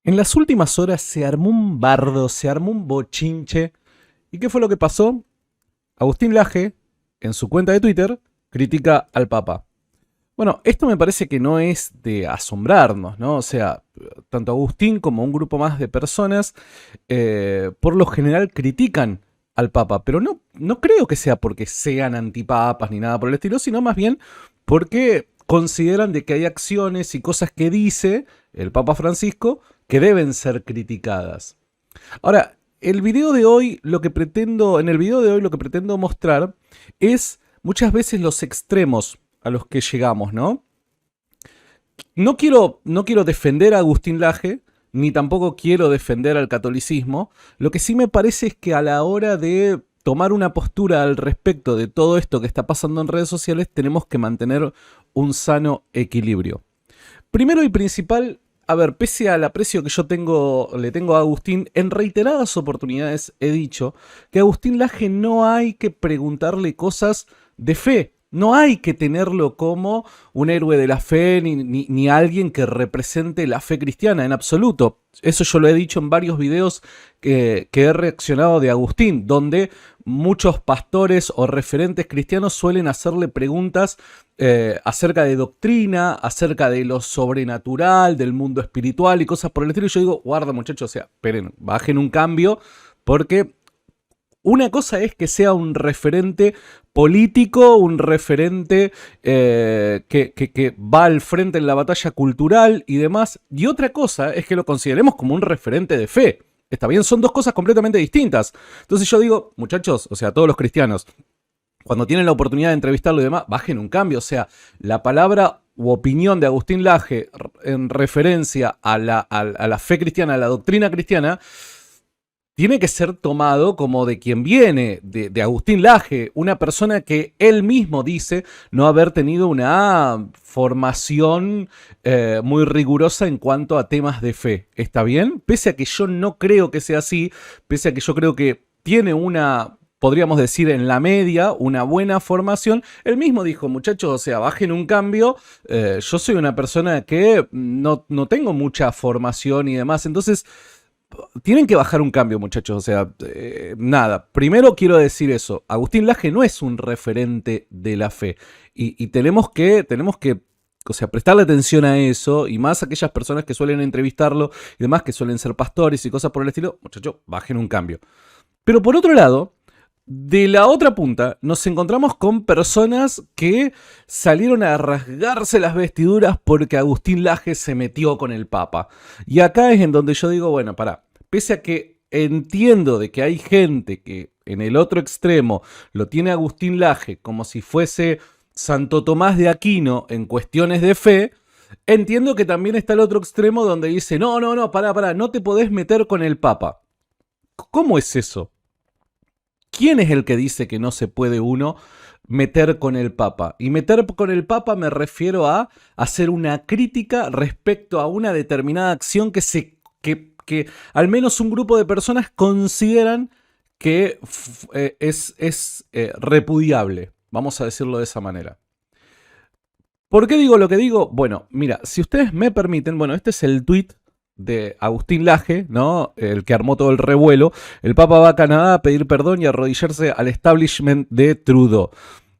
En las últimas horas se armó un bardo, se armó un bochinche. ¿Y qué fue lo que pasó? Agustín Laje, en su cuenta de Twitter, critica al Papa. Bueno, esto me parece que no es de asombrarnos, ¿no? O sea, tanto Agustín como un grupo más de personas, por lo general critican al Papa, pero no creo que sea porque sean antipapas ni nada por el estilo, sino más bien porque consideran de que hay acciones y cosas que dice el Papa Francisco que deben ser criticadas. Ahora, el video de hoy, en el video de hoy lo que pretendo mostrar es muchas veces los extremos a los que llegamos, ¿no? No quiero defender a Agustín Laje, ni tampoco quiero defender al catolicismo. Lo que sí me parece es que a la hora de tomar una postura al respecto de todo esto que está pasando en redes sociales, tenemos que mantener un sano equilibrio. Primero y principal, a ver, pese al aprecio que le tengo a Agustín, en reiteradas oportunidades he dicho que a Agustín Laje no hay que preguntarle cosas de fe. No hay que tenerlo como un héroe de la fe ni alguien que represente la fe cristiana en absoluto. Eso yo lo he dicho en varios videos que he reaccionado de Agustín, donde muchos pastores o referentes cristianos suelen hacerle preguntas acerca de doctrina, acerca de lo sobrenatural, del mundo espiritual y cosas por el estilo. Y yo digo, guarda muchachos, o sea, esperen, bajen un cambio, porque una cosa es que sea un referente político, un referente que va al frente en la batalla cultural y demás, y otra cosa es que lo consideremos como un referente de fe. Está bien, son dos cosas completamente distintas. Entonces yo digo, muchachos, o sea, todos los cristianos, cuando tienen la oportunidad de entrevistarlo y demás, bajen un cambio. O sea, la palabra u opinión de Agustín Laje en referencia a la fe cristiana, a la doctrina cristiana, tiene que ser tomado como de quien viene, de Agustín Laje, una persona que él mismo dice no haber tenido una formación muy rigurosa en cuanto a temas de fe. ¿Está bien? Pese a que yo no creo que sea así, pese a que yo creo que tiene una, podríamos decir en la media, una buena formación, él mismo dijo, muchachos, o sea, bajen un cambio, yo soy una persona que no tengo mucha formación y demás, entonces tienen que bajar un cambio, muchachos. O sea, nada. Primero quiero decir eso. Agustín Laje no es un referente de la fe. Y tenemos que, o sea, prestarle atención a eso. Y más a aquellas personas que suelen entrevistarlo y demás, que suelen ser pastores y cosas por el estilo. Muchachos, bajen un cambio. Pero por otro lado, de la otra punta, nos encontramos con personas que salieron a rasgarse las vestiduras porque Agustín Laje se metió con el Papa. Y acá es en donde yo digo, bueno, pará, pese a que entiendo de que hay gente que en el otro extremo lo tiene Agustín Laje como si fuese Santo Tomás de Aquino en cuestiones de fe, entiendo que también está el otro extremo donde dice, no, pará, no te podés meter con el Papa. ¿Cómo es eso? ¿Quién es el que dice que no se puede uno meter con el Papa? Y meter con el Papa me refiero a hacer una crítica respecto a una determinada acción que al menos un grupo de personas consideran que es repudiable. Vamos a decirlo de esa manera. ¿Por qué digo lo que digo? Bueno, mira, si ustedes me permiten, bueno, este es el tweet de Agustín Laje, ¿no? El que armó todo el revuelo. El Papa va a Canadá a pedir perdón y a arrodillarse al establishment de Trudeau.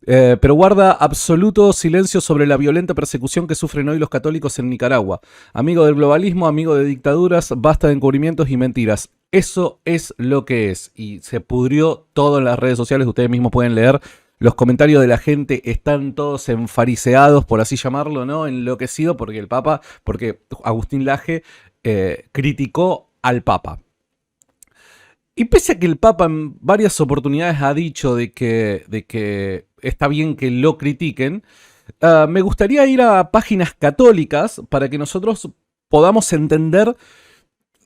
Pero guarda absoluto silencio sobre la violenta persecución que sufren hoy los católicos en Nicaragua. Amigo del globalismo, amigo de dictaduras, basta de encubrimientos y mentiras. Eso es lo que es. Y se pudrió todo en las redes sociales, ustedes mismos pueden leer. Los comentarios de la gente están todos enfariseados, por así llamarlo, ¿no? Enloquecido porque Agustín Laje criticó al Papa. Y pese a que el Papa en varias oportunidades ha dicho de que está bien que lo critiquen, me gustaría ir a páginas católicas para que nosotros podamos entender,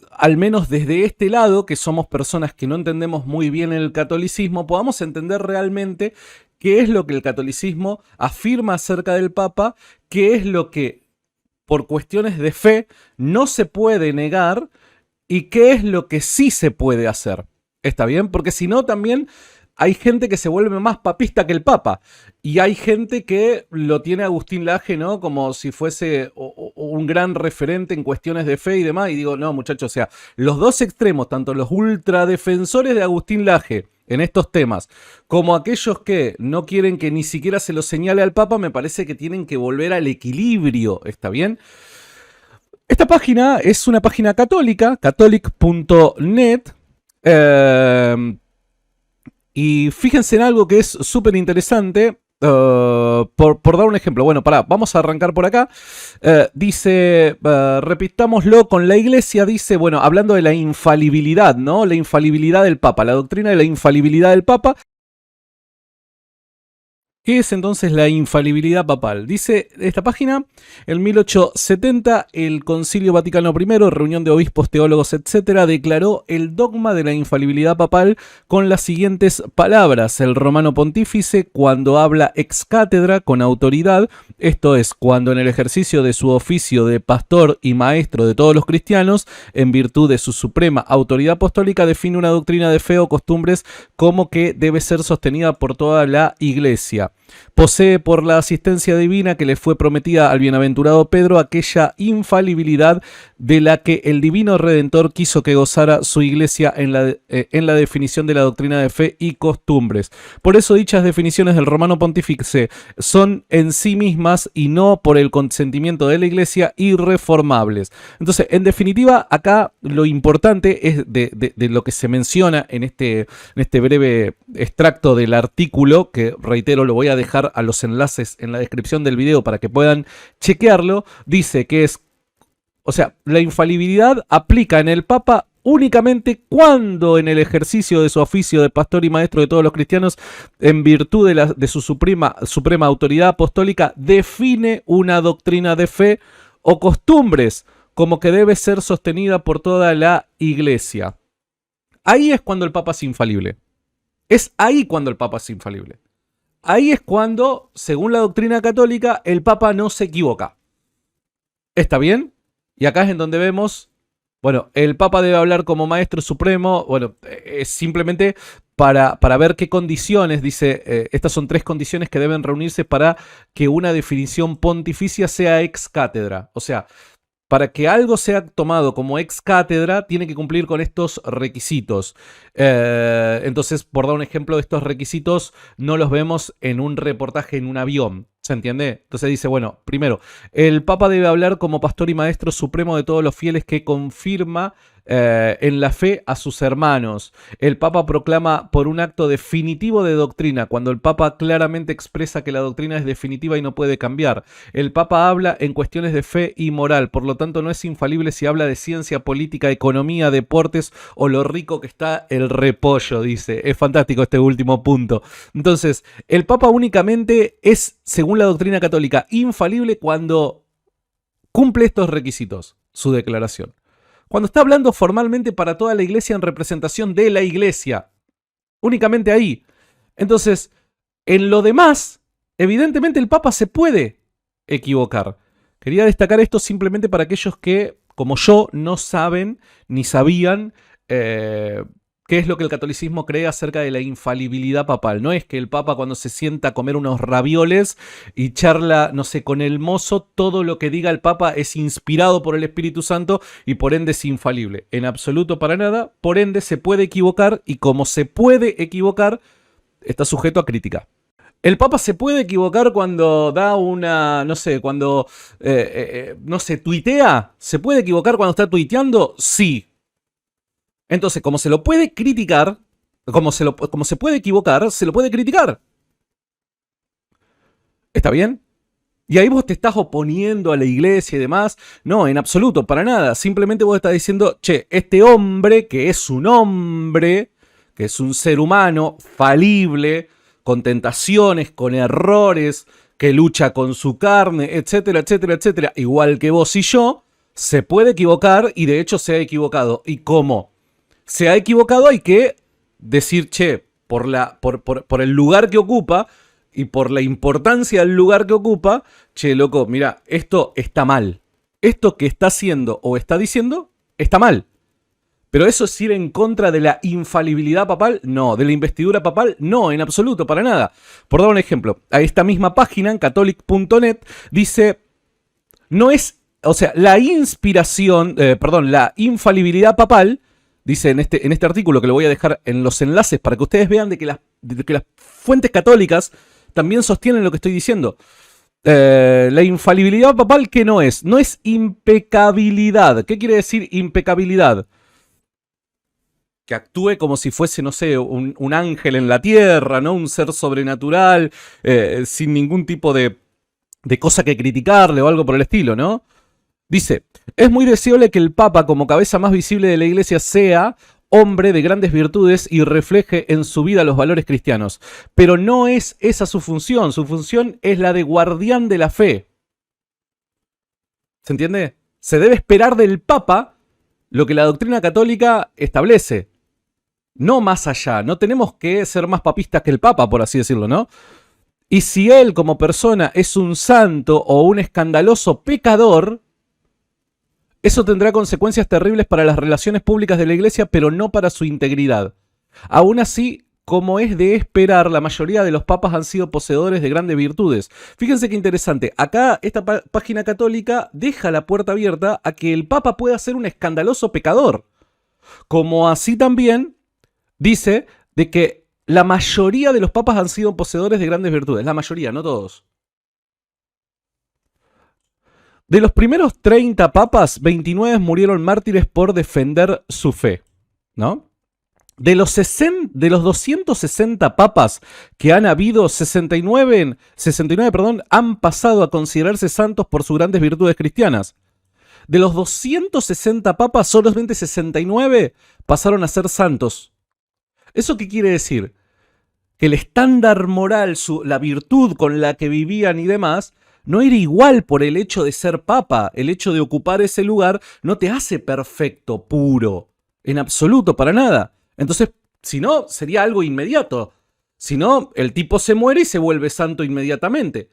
al menos desde este lado, que somos personas que no entendemos muy bien el catolicismo, podamos entender realmente qué es lo que el catolicismo afirma acerca del Papa, qué es lo que por cuestiones de fe no se puede negar y qué es lo que sí se puede hacer. ¿Está bien? Porque si no, también hay gente que se vuelve más papista que el Papa. Y hay gente que lo tiene a Agustín Laje, ¿no? Como si fuese un gran referente en cuestiones de fe y demás. Y digo, no, muchachos, o sea, los dos extremos, tanto los ultradefensores de Agustín Laje en estos temas, como aquellos que no quieren que ni siquiera se lo señale al Papa, me parece que tienen que volver al equilibrio, ¿está bien? Esta página es una página católica, catholic.net, y fíjense en algo que es súper interesante. Por dar un ejemplo, bueno, vamos a arrancar por acá. Dice, repitámoslo con la iglesia, dice, bueno, hablando de la infalibilidad, ¿no? La infalibilidad del Papa, la doctrina de la infalibilidad del Papa. ¿Qué es entonces la infalibilidad papal? Dice esta página, en 1870 el Concilio Vaticano I, reunión de obispos, teólogos, etcétera, declaró el dogma de la infalibilidad papal con las siguientes palabras. El romano pontífice, cuando habla ex cátedra, con autoridad, esto es, cuando en el ejercicio de su oficio de pastor y maestro de todos los cristianos, en virtud de su suprema autoridad apostólica, define una doctrina de fe o costumbres como que debe ser sostenida por toda la iglesia. Posee por la asistencia divina que le fue prometida al bienaventurado Pedro aquella infalibilidad de la que el divino Redentor quiso que gozara su iglesia en la definición de la doctrina de fe y costumbres. Por eso dichas definiciones del romano pontífice son en sí mismas y no por el consentimiento de la iglesia irreformables. Entonces, en definitiva, acá lo importante es de lo que se menciona en este breve extracto del artículo, que reitero, lo voy a dejar a los enlaces en la descripción del video para que puedan chequearlo. Dice que es, o sea, la infalibilidad aplica en el Papa únicamente cuando en el ejercicio de su oficio de pastor y maestro de todos los cristianos, en virtud de su suprema autoridad apostólica, define una doctrina de fe o costumbres como que debe ser sostenida por toda la iglesia. Ahí es cuando el Papa es infalible. Es ahí cuando el Papa es infalible. Ahí es cuando, según la doctrina católica, el Papa no se equivoca. ¿Está bien? Y acá es en donde vemos, bueno, el Papa debe hablar como maestro supremo. Bueno, es simplemente para ver qué condiciones, dice, estas son 3 condiciones que deben reunirse para que una definición pontificia sea ex cátedra. O sea, para que algo sea tomado como ex cátedra, tiene que cumplir con estos requisitos. Entonces, por dar un ejemplo, de estos requisitos no los vemos en un reportaje en un avión. ¿Se entiende? Entonces dice, bueno, primero, el Papa debe hablar como pastor y maestro supremo de todos los fieles que confirma en la fe a sus hermanos. El Papa proclama por un acto definitivo de doctrina, cuando el Papa claramente expresa que la doctrina es definitiva y no puede cambiar. El Papa habla en cuestiones de fe y moral, por lo tanto no es infalible si habla de ciencia, política, economía, deportes o lo rico que está el repollo, dice. Es fantástico este último punto. Entonces, el Papa únicamente es, según la doctrina católica, infalible cuando cumple estos requisitos, su declaración. Cuando está hablando formalmente para toda la iglesia en representación de la iglesia. Únicamente ahí. Entonces, en lo demás, evidentemente el Papa se puede equivocar. Quería destacar esto simplemente para aquellos que, como yo, no saben ni sabían qué es lo que el catolicismo cree acerca de la infalibilidad papal. No es que el Papa, cuando se sienta a comer unos ravioles y charla, no sé, con el mozo, todo lo que diga el Papa es inspirado por el Espíritu Santo y por ende es infalible. En absoluto, para nada. Por ende se puede equivocar, y como se puede equivocar, está sujeto a crítica. El Papa se puede equivocar cuando da una, no sé, cuando, no sé, tuitea. ¿Se puede equivocar cuando está tuiteando? Sí. Entonces, como se lo puede criticar, como se puede equivocar, se lo puede criticar. ¿Está bien? Y ahí vos te estás oponiendo a la iglesia y demás. No, en absoluto, para nada. Simplemente vos estás diciendo, che, este hombre, que es un hombre, que es un ser humano falible, con tentaciones, con errores, que lucha con su carne, etcétera, etcétera, etcétera, igual que vos y yo, se puede equivocar, y de hecho se ha equivocado. ¿Y cómo se ha equivocado? Hay que decir, che, por el lugar que ocupa y por la importancia del lugar que ocupa, che, loco, mira, esto está mal. Esto que está haciendo o está diciendo está mal. Pero eso es ir en contra de la infalibilidad papal, no. De la investidura papal, no, en absoluto, para nada. Por dar un ejemplo, a esta misma página, en catholic.net, dice, no es, o sea, la inspiración, la infalibilidad papal, dice en este artículo, que lo voy a dejar en los enlaces para que ustedes vean de que las fuentes católicas también sostienen lo que estoy diciendo. La infalibilidad papal, ¿qué no es? No es impecabilidad. ¿Qué quiere decir impecabilidad? Que actúe como si fuese, no sé, un ángel en la tierra, ¿no? Un ser sobrenatural, sin ningún tipo de cosa que criticarle o algo por el estilo, ¿no? Dice, es muy deseable que el Papa, como cabeza más visible de la Iglesia, sea hombre de grandes virtudes y refleje en su vida los valores cristianos. Pero no es esa su función es la de guardián de la fe. ¿Se entiende? Se debe esperar del Papa lo que la doctrina católica establece. No más allá, no tenemos que ser más papistas que el Papa, por así decirlo, ¿no? Y si él como persona es un santo o un escandaloso pecador, eso tendrá consecuencias terribles para las relaciones públicas de la Iglesia, pero no para su integridad. Aún así, como es de esperar, la mayoría de los papas han sido poseedores de grandes virtudes. Fíjense qué interesante, acá esta página católica deja la puerta abierta a que el Papa pueda ser un escandaloso pecador. Como así también dice de que la mayoría de los papas han sido poseedores de grandes virtudes. La mayoría, no todos. De los primeros 30 papas, 29 murieron mártires por defender su fe, ¿no? De los 260 papas que han habido, 69 han pasado a considerarse santos por sus grandes virtudes cristianas. De los 260 papas, solamente 69 pasaron a ser santos. ¿Eso qué quiere decir? Que el estándar moral, la virtud con la que vivían y demás, no era igual por el hecho de ser papa. El hecho de ocupar ese lugar no te hace perfecto, puro, en absoluto, para nada. Entonces, si no, sería algo inmediato. Si no, el tipo se muere y se vuelve santo inmediatamente.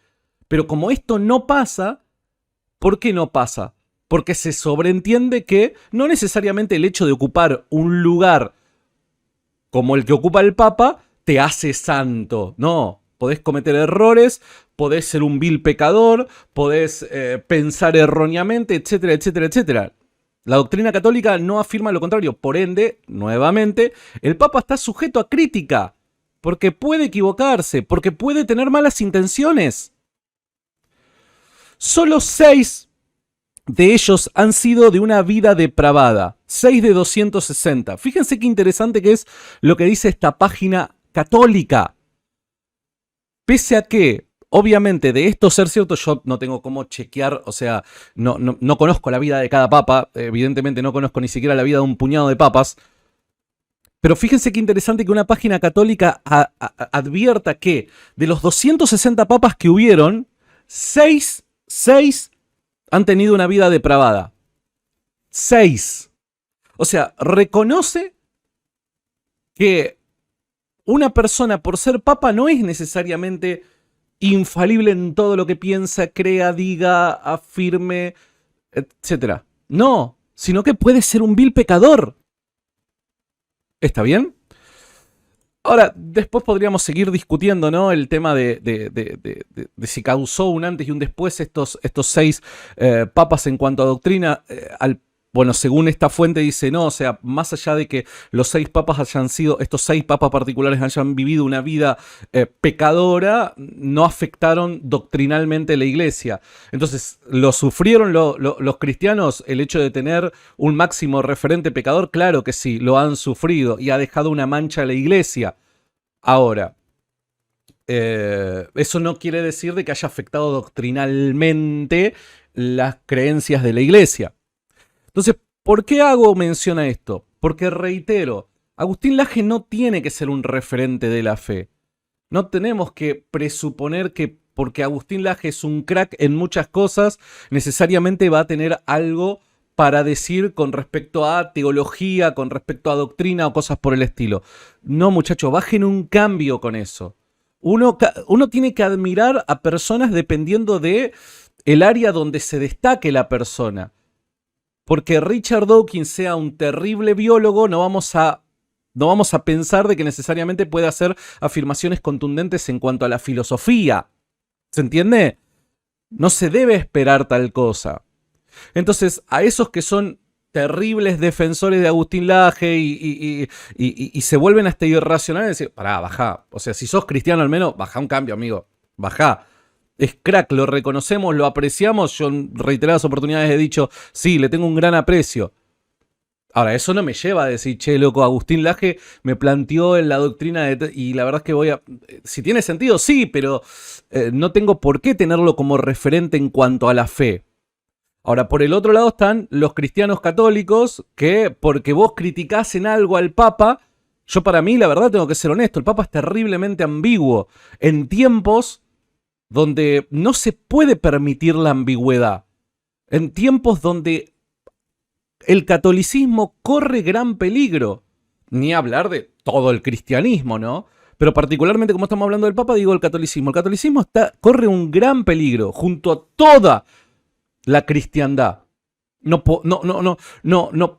Pero como esto no pasa, ¿por qué no pasa? Porque se sobreentiende que no necesariamente el hecho de ocupar un lugar como el que ocupa el Papa te hace santo. No, podés cometer errores, podés ser un vil pecador, podés pensar erróneamente, etcétera, etcétera, etcétera. La doctrina católica no afirma lo contrario. Por ende, nuevamente, el Papa está sujeto a crítica, porque puede equivocarse, porque puede tener malas intenciones. Solo 6 de ellos han sido de una vida depravada. 6 de 260. Fíjense qué interesante que es lo que dice esta página católica. Pese a que, obviamente, de esto ser cierto, yo no tengo cómo chequear, o sea, no conozco la vida de cada papa, evidentemente no conozco ni siquiera la vida de un puñado de papas, pero fíjense qué interesante que una página católica advierta que de los 260 papas que hubieron, 6 han tenido una vida depravada. 6. O sea, reconoce que una persona por ser papa no es necesariamente infalible en todo lo que piensa, crea, diga, afirme, etc. No, sino que puede ser un vil pecador. ¿Está bien? Ahora, después podríamos seguir discutiendo, ¿no? El tema de si causó un antes y un después estos 6 papas en cuanto a doctrina. Bueno, según esta fuente dice, no, o sea, más allá de que los 6 papas hayan sido, estos 6 papas particulares hayan vivido una vida pecadora, no afectaron doctrinalmente la iglesia. Entonces, ¿lo sufrieron los cristianos el hecho de tener un máximo referente pecador? Claro que sí, lo han sufrido y ha dejado una mancha a la iglesia. Ahora, eso no quiere decir de que haya afectado doctrinalmente las creencias de la iglesia. Entonces, ¿por qué hago mención a esto? Porque reitero, Agustín Laje no tiene que ser un referente de la fe. No tenemos que presuponer que porque Agustín Laje es un crack en muchas cosas, necesariamente va a tener algo para decir con respecto a teología, con respecto a doctrina o cosas por el estilo. No, muchachos, bajen un cambio con eso. Uno tiene que admirar a personas dependiendo de el área donde se destaque la persona. porque Richard Dawkins sea un terrible biólogo, no vamos a pensar de que necesariamente puede hacer afirmaciones contundentes en cuanto a la filosofía. ¿Se entiende? No se debe esperar tal cosa. Entonces, a esos que son terribles defensores de Agustín Laje y se vuelven hasta irracionales, decir, pará, bajá. O sea, si sos cristiano al menos, bajá un cambio, amigo. Bajá. Es crack, lo reconocemos, lo apreciamos. Yo en reiteradas oportunidades he dicho, sí, le tengo un gran aprecio. Ahora, eso no me lleva a decir, che, loco, Agustín Laje me planteó en la doctrina y la verdad es que voy a... Si tiene sentido, sí, pero no tengo por qué tenerlo como referente en cuanto a la fe. Ahora, por el otro lado están los cristianos católicos que, porque vos criticás en algo al Papa, yo para mí, la verdad, tengo que ser honesto, el Papa es terriblemente ambiguo en tiempos donde no se puede permitir la ambigüedad, en tiempos donde el catolicismo corre gran peligro, ni hablar de todo el cristianismo, ¿no? Pero particularmente como estamos hablando del Papa, digo el catolicismo. El catolicismo corre un gran peligro junto a toda la cristiandad. No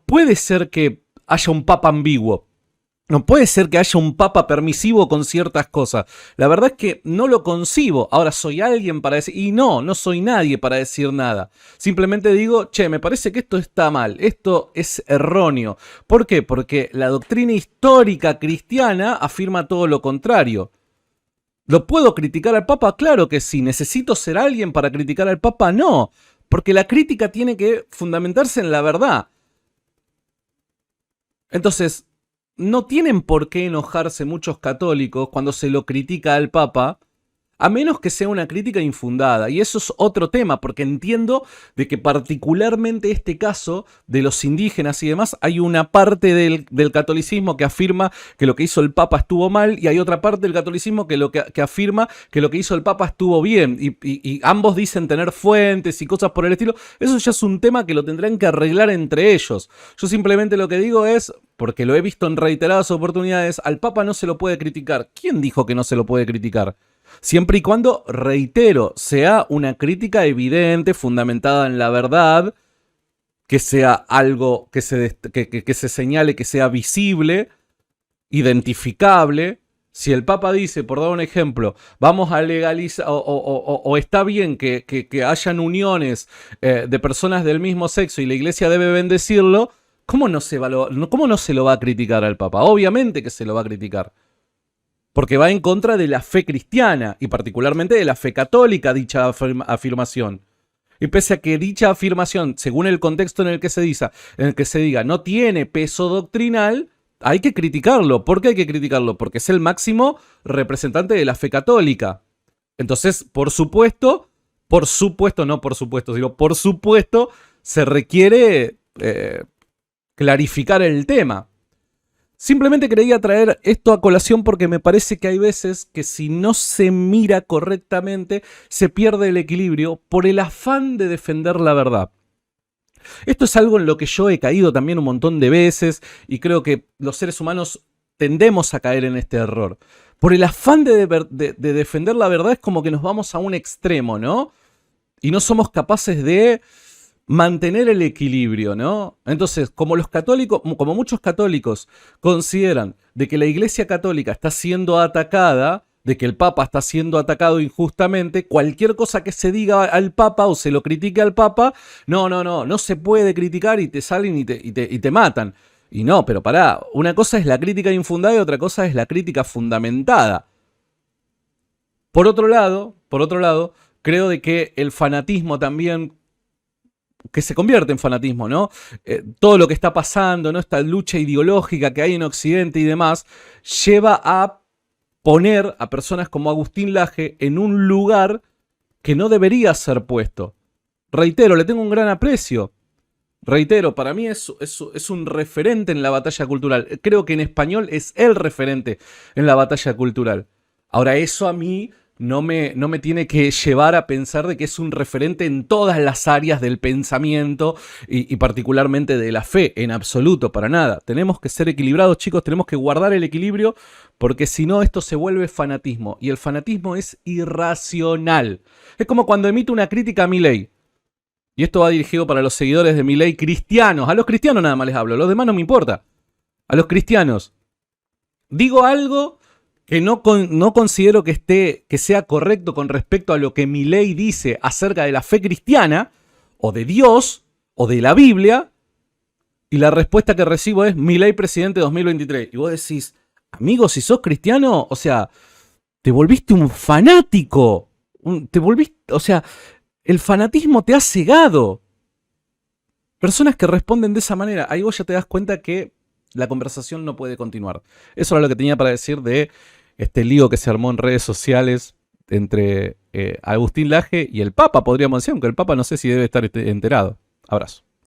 puede ser que haya un papa ambiguo. No puede ser que haya un papa permisivo con ciertas cosas. La verdad es que no lo concibo. Ahora, soy alguien para decir... Y no soy nadie para decir nada. Simplemente digo, che, me parece que esto está mal. Esto es erróneo. ¿Por qué? Porque la doctrina histórica cristiana afirma todo lo contrario. ¿Lo puedo criticar al Papa? Claro que sí. ¿Necesito ser alguien para criticar al Papa? No. Porque la crítica tiene que fundamentarse en la verdad. Entonces, no tienen por qué enojarse muchos católicos cuando se lo critica al Papa, a menos que sea una crítica infundada. Y eso es otro tema, porque entiendo de que particularmente este caso de los indígenas y demás, hay una parte del catolicismo que afirma que lo que hizo el Papa estuvo mal, y hay otra parte del catolicismo que afirma que lo que hizo el Papa estuvo bien. Y ambos dicen tener fuentes y cosas por el estilo. Eso ya es un tema que lo tendrán que arreglar entre ellos. Yo simplemente lo que digo es, porque lo he visto en reiteradas oportunidades, al Papa no se lo puede criticar. ¿Quién dijo que no se lo puede criticar? Siempre y cuando, reitero, sea una crítica evidente, fundamentada en la verdad, que sea algo que se señale, que sea visible, identificable. Si el Papa dice, por dar un ejemplo, vamos a legalizar, o está bien que hayan uniones de personas del mismo sexo y la Iglesia debe bendecirlo, ¿cómo no se lo va a criticar al Papa? Obviamente que se lo va a criticar. Porque va en contra de la fe cristiana y particularmente de la fe católica dicha afirmación. Y pese a que dicha afirmación, según el contexto en el que se diga, no tiene peso doctrinal, hay que criticarlo. ¿Por qué hay que criticarlo? Porque es el máximo representante de la fe católica. Entonces, por supuesto, se requiere clarificar el tema. Simplemente quería traer esto a colación porque me parece que hay veces que si no se mira correctamente se pierde el equilibrio por el afán de defender la verdad. Esto es algo en lo que yo he caído también un montón de veces y creo que los seres humanos tendemos a caer en este error. Por el afán de defender la verdad es como que nos vamos a un extremo, ¿no? Y no somos capaces de mantener el equilibrio, ¿no? Entonces, como muchos católicos consideran de que la Iglesia Católica está siendo atacada, de que el Papa está siendo atacado injustamente, cualquier cosa que se diga al Papa o se lo critique al Papa, no se puede criticar y te salen y te matan. Y no, pero pará, una cosa es la crítica infundada y otra cosa es la crítica fundamentada. Por otro lado, creo de que el fanatismo también, que se convierte en fanatismo, ¿no? Todo lo que está pasando, ¿no? Esta lucha ideológica que hay en Occidente y demás, lleva a poner a personas como Agustín Laje en un lugar que no debería ser puesto. Reitero, le tengo un gran aprecio. Reitero, para mí es un referente en la batalla cultural. Creo que en español es el referente en la batalla cultural. Ahora, eso a mí no me tiene que llevar a pensar de que es un referente en todas las áreas del pensamiento y particularmente de la fe, en absoluto, para nada. Tenemos que ser equilibrados, chicos, tenemos que guardar el equilibrio porque si no esto se vuelve fanatismo y el fanatismo es irracional. Es como cuando emito una crítica a Milei Y esto va dirigido para los seguidores de Milei cristianos. A los cristianos nada más les hablo, a los demás no me importa. A los cristianos. Digo algo que no considero que sea correcto con respecto a lo que Milei dice acerca de la fe cristiana, o de Dios, o de la Biblia, y la respuesta que recibo es Milei presidente 2023. Y vos decís, amigo, si sos cristiano, o sea, te volviste un fanático. O sea, el fanatismo te ha cegado. Personas que responden de esa manera, ahí vos ya te das cuenta que la conversación no puede continuar. Eso era lo que tenía para decir de este lío que se armó en redes sociales entre Agustín Laje y el Papa, podríamos decir, aunque el Papa no sé si debe estar enterado. Abrazo.